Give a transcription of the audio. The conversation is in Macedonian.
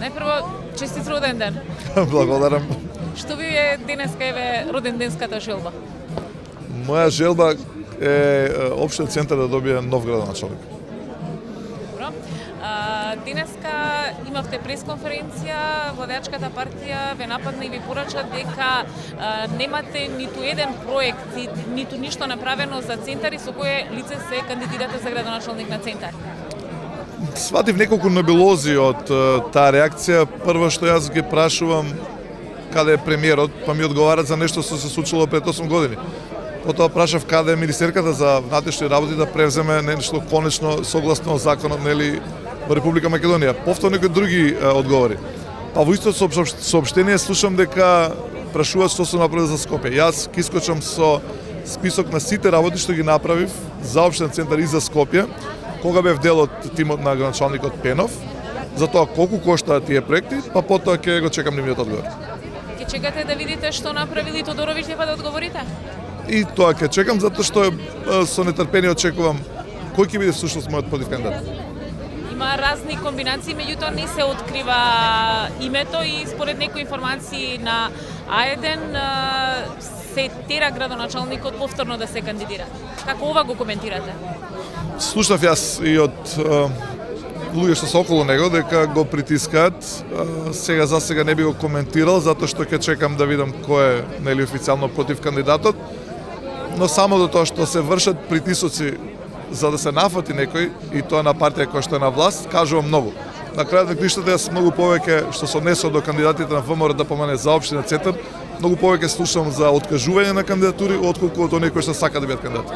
Најпрво, честит роден ден. Благодарам. Што ви е денеска еве роденденската желба? Моја желба е општен центар да добие нов градоначалник. Добро. Денеска имавте пресконференција, владеачката партија ве нападна и ви порача дека немате ниту еден проект, ниту ништо направено за центари со кое лице се кандидирате за градоначалник на центар. Сватив неколку небулози од таа реакција. Прво што јас ги прашувам каде е премиерот, па ми одговарат за нешто што се случило пред 8 години. Потоа прашав каде е министерката за внатрешни работи да превземе нешто конечно согласно законот нели во Република Македонија. Повторно некои други одговори. Па во истото соопштение слушам дека прашуваат што се направи за Скопје. Јас ќе искочам со список на сите работи што ги направив за општен центар и за Скопје, кога бев дел од тимот на градоначалникот Пенов, за тоа колку коштаат тие проекти, па потоа ќе го чекам нивниот одговор. Ќе чекате да видите што направили Тодоровиќ па да одговорите? И тоа ќе чекам затоа што со нетрпение очекувам кој ќе биде всушност мојот противкандидат. Има разни комбинации, меѓутоа не се открива името и според некои информации на А1 се тера градоначалникот повторно да се кандидира. Како ова го коментирате? Слушнав јас и од луѓе што се околу него дека го притискаат. Сега за сега не би го коментирал затоа што ќе чекам да видам кој е нели официјално против кандидатот. Но само до тоа што се вршат притисоци за да се нафати некој и тоа на партија која што е на власт, кажува многу. На крајот на криштата јас многу повеќе што се однесува до кандидатите на ВМРО да помане за општина центар, многу повеќе слушам за откажување на кандидатури отколку од оние кои што сакаат да бидат кандидати.